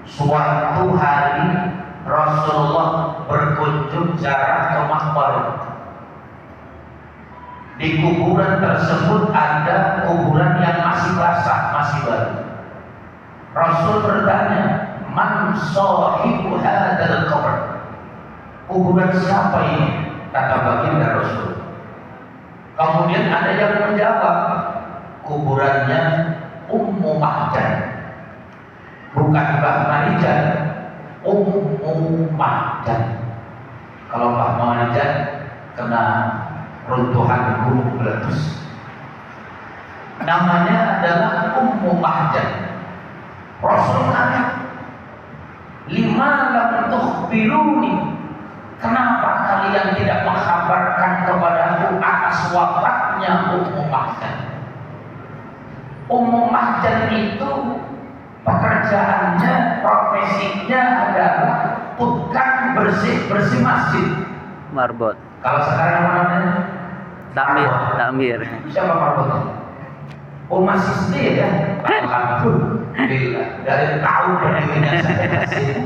Suatu hari Rasulullah berkunjung ziarah ke makbarah. Di kuburan tersebut ada kuburan yang masih basah, masih baru. Rasul bertanya, "Man sahibu hadzal qabr?" Kuburan siapa ini? Kata baginda Rasul. Kemudian ada yang menjawab, kuburannya Ummu Mahjan. Bukan Mbah Marijan, Ummu Mahjan. Kalau Mbah Marijan kena runtuhan gunung meletus. Namanya adalah Ummu Mahjan. Rasul tanya, "Lima lam tukhbiruni?" Kenapa kalian tidak mengkabarkan kepadaku atas wafatnya Ummu Mahjan? Ummu Mahjan itu pekerjaannya, profesinya adalah tukang bersih masjid. Marbot. Kalau sekarang namanya Takmir. Siapa marbotnya? Oh masih sedih ya? Alhamdulillah. Dari tahun berdirinya saya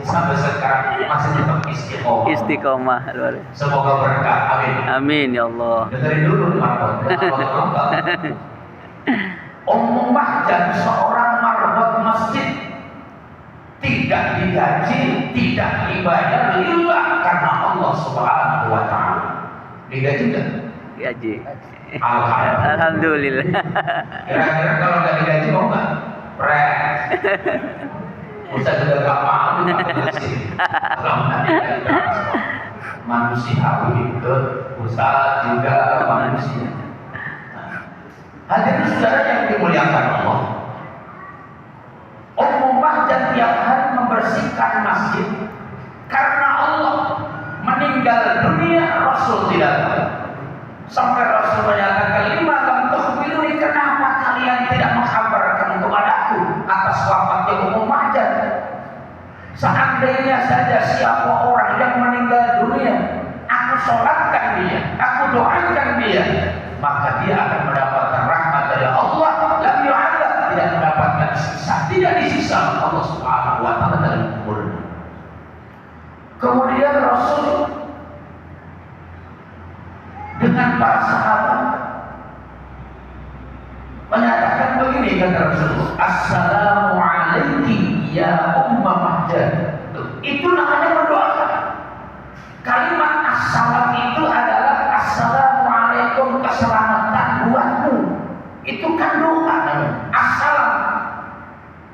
sampai sekarang masih tetap istiqomah. Istiqomah. Semoga berkah. Amin. Amin ya Allah. Dengerin dulu marbot. Ummu Mahjan seorang marbot masjid, tidak digaji, tidak dibayar illa karena Allah Subhanahu wa taala. Digaji enggak? Gaji. Alhamdulillah. Kira-kira kalau nggak digaji mau nggak? Ustaz juga nggak mau digaji. Manusiawi itu, Ustaz juga manusia. Hadirin saudara yang dimuliakan Allah, Ummu Mahjan tiap hari membersihkan masjid karena Allah. Meninggal dunia Rasul tidak tahu. Sampai Rasul menyatakan, "Lima lam tukhbiruni?" Kenapa kalian tidak mengkabarkan kepadaku atas wafatnya Ummu Mahjan? Seandainya saja siapa orang yang meninggal dunia, aku sholatkan dia, aku doakan dia, maka dia akan mendapatkan rahmat dari Allah. Lam yu'adzab, tidak mendapatkan siksa, tidak disiksa Allah Subhanahu wa taala dalam kuburnya. Kemudian Rasul dengan para sahabat menyatakan begini, kata Rasulullah, "Assalamu alaikum ya Ummu Mahjan." Itu namanya mendoakan. Kalimat assalam itu adalah assalamualaikum, keselamatan buatmu. Itu kan doa namanya. Assalam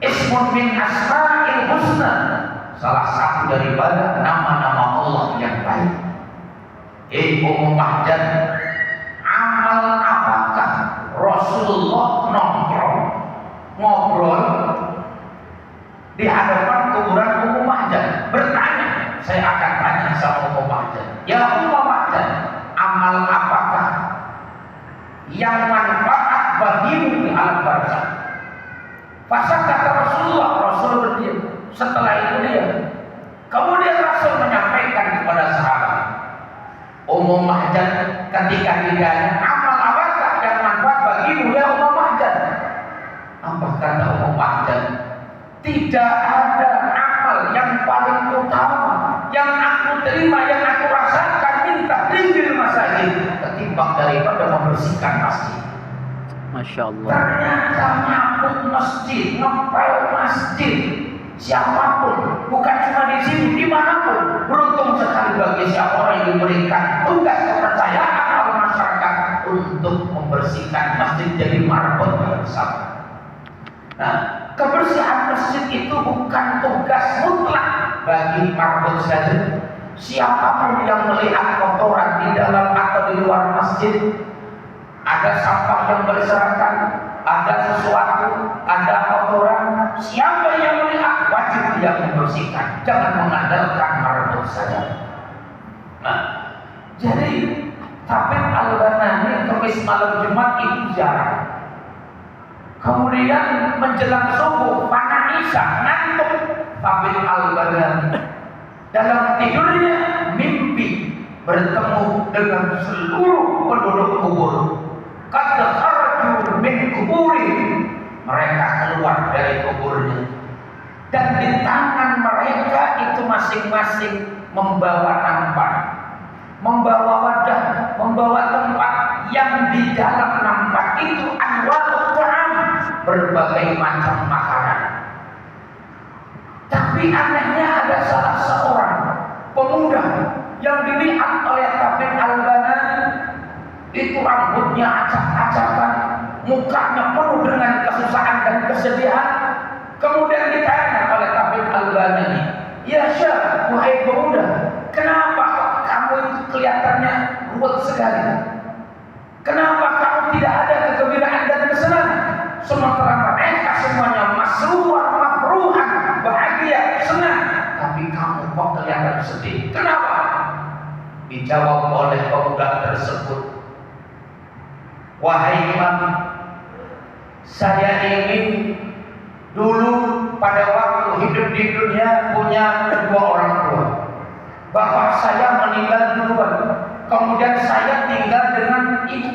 ismun min asma'il husna, salah satu daripada nama-nama Allah yang baik. Ummu Mahjan, amal apakah Rasulullah ngobrol di hadapan kuburan Ummu Mahjan? Bertanya, saya akan tanya sama Ummu Mahjan, "Ya Ummu Mahjan, amal apakah yang manfaat bagimu di alam barzakh?" Pasal kata Rasulullah, Rasul berdiam. Setelah itu dia, kemudian Rasul menyampaikan kepada sahabat, Ummu Mahjan ketika ditanya, "Amal apakah yang manfaat bagimu ya Ummu Mahjan?" Apa kata Ummu Mahjan? "Tidak ada amal yang paling utama yang aku terima, yang aku rasakan minta tinggal masjid ketimbang daripada membersihkan masjid." Masya Allah. Ternyata nyapu masjid, ngepel masjid, siapapun, bukan cuma di sini, dimanapun, beruntung sekali bagi siapa orang yang diberikan tugas kepercayaan oleh masyarakat untuk membersihkan masjid jadi marbot bersama. Nah, kebersihan masjid itu bukan tugas mutlak bagi marbot saja. Siapapun yang melihat kotoran di dalam atau di luar masjid, ada sampah yang berserakan, ada sesuatu, ada kotoran, siapa yang melihat wajib dia membersihkan. Jangan mengandalkan marbot saja. Nah, jadi Habib Al-Banani kemis malam Jumat itu jarang. Kemudian menjelang subuh, panas isya, ngantuk Habib Al-Banani. Dalam tidurnya mimpi bertemu dengan seluruh penduduk kubur. Qad kharaju min kuburi, mereka keluar dari kuburnya. dan di tangan mereka itu masing-masing membawa nampan, membawa wadah, membawa tempat yang di dalam nampan itu anwa'ut ta'am, berbagai macam makanan. Tapi anehnya ada salah seorang pemuda yang dilihat oleh Tabib Al-Banani, itu rambutnya acak-acakan, mukanya penuh dengan kesusahan dan kesedihan. Kemudian ditanya oleh Tabib Al-Banani, "Ya Syekh, wahai pemuda, kenapa kamu itu kelihatannya ruwet sekali? Kenapa kamu tidak ada kegembiraan dan kesenangan? Sementara mereka semuanya masruhan, mafruhan, bahagia, senang, tapi kamu kok kelihatan sedih. Kenapa?" Dijawab oleh pemuda tersebut, "Wahai Imam, saya ingin dulu pada waktu hidup di dunia punya kedua orang tua. Bapak saya meninggal duluan, kemudian saya tinggal dengan ibu.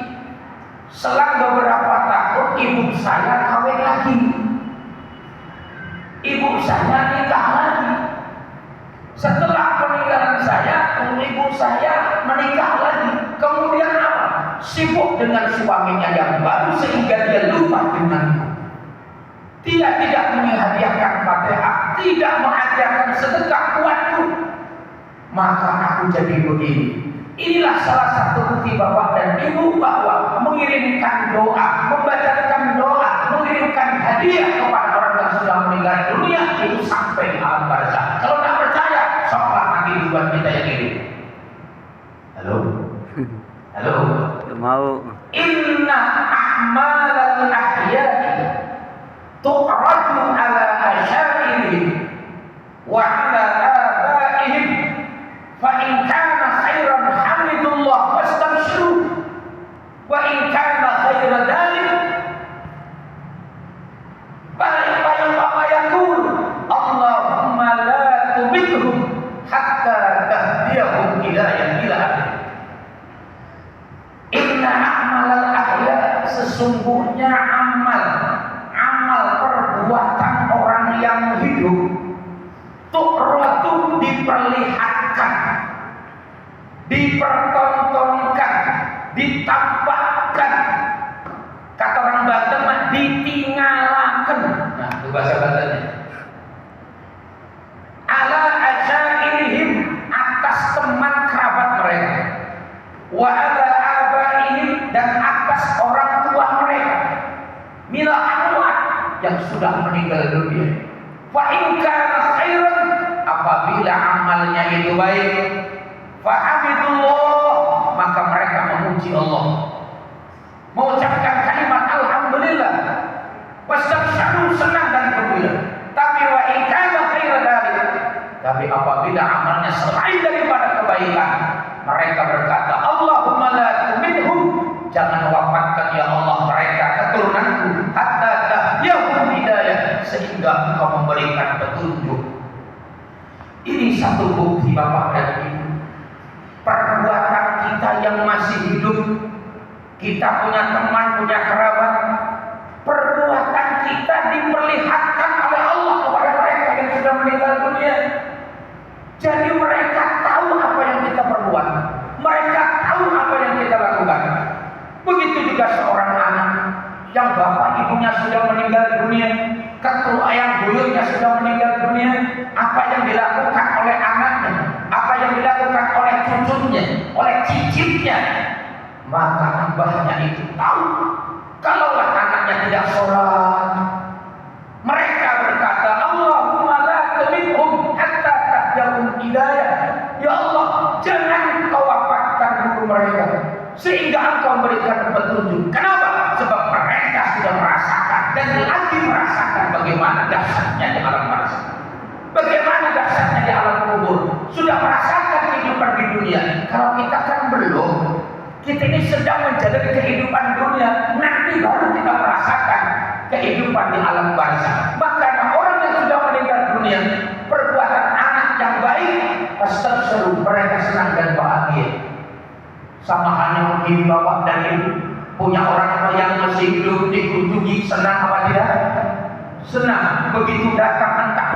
Selang beberapa tahun ibu saya kawin lagi, ibu saya nikah lagi. Setelah peninggalan saya, ibu saya menikah lagi. Kemudian apa? Sibuk dengan suaminya yang baru sehingga dia lupa denganku. Dia tidak menghadiahkan Fatihah, tidak menghadiahkan sedekah buatku. Maka aku jadi begini." Inilah salah satu bukti bapak dan ibu bahwa mengirimkan doa, membacakan doa, mengirimkan hadiah kepada orang yang sudah meninggal dunia itu sampai di alam barzakh. Kalau tidak percaya, soklah mati duluan kita yang ini. Halo, halo. Mau. Inna a'malal ahya'i tu'radu ala asyairihim wa ala abaihim, fa in kana khairan hamidullah wastabshiru wa in kana khaira dhalik fa yaqul Allahumma la tubithum hatta tahdiyahum hidayah ila akhir. Inna a'malal ahya, sesungguhnya amal perbuatan orang yang hidup tu'radu, diperlihatkan, dipertontonkan, ditampakkan. Kata orang Banten mah ditingalakan. Nah, itu bahasa Bantennya. Ala asyairihim, atas teman kerabat mereka. Wa ala abaihim, dan atas orang tua mereka. Mila amwat, yang sudah meninggal dunia. Fa in kana khairan, apabila amalnya itu baik, fa hamidullah, maka mereka memuji Allah, mengucapkan kalimat alhamdulillah, wastabsharu, senang dan gembira. Tapi wa in kana khairan dzalik, tapi apabila amalnya selain daripada kebaikan, mereka berkata, Allahumma la tumithum, jangan wafatkan ya Allah mereka keturunanku, hatta tahdiyahum hidayah, sehingga engkau memberikan petunjuk. Ini satu bukti Bapak dan Ibu, perbuatan kita yang masih hidup, kita punya teman, punya kerabat, perbuatan kita diperlihatkan oleh Allah kepada mereka yang sudah meninggal dunia. Jadi mereka tahu apa yang kita perbuat, mereka tahu apa yang kita lakukan. Begitu juga seorang anak yang bapak ibunya sudah meninggal dunia, ketua ayang buyutnya sudah meninggal dunia, apa yang dilakukan oleh anaknya, apa yang dilakukan oleh cucunya, oleh cicitnya, maka abahnya itu tahu. Kalaulah anaknya tidak sholat, mereka berkata, Allahumma la tumithum hatta tahdiyahum hidayah. Ya Allah, jangan kau wafatkan guru mereka sehingga engkau memberikan petunjuk. Kenapa? Sebab mereka sudah merasakan dan lagi merasakan bagaimana dahsyatnya di alam barzakh, bagaimana dahsyatnya di alam kubur. Sudah merasakan kehidupan di dunia. Kalau kita kan belum. Kita ini sedang menjalani kehidupan dunia, nanti baru kita merasakan kehidupan di alam barzakh. Maka orang yang sudah meninggal dunia, perbuatan anak yang baik, pasti mereka senang dan bahagia. Sama halnya begini bapak dan ibu, punya orang tua yang masih hidup dikunjungi, senang apa tidak? Senang. Begitu datang entah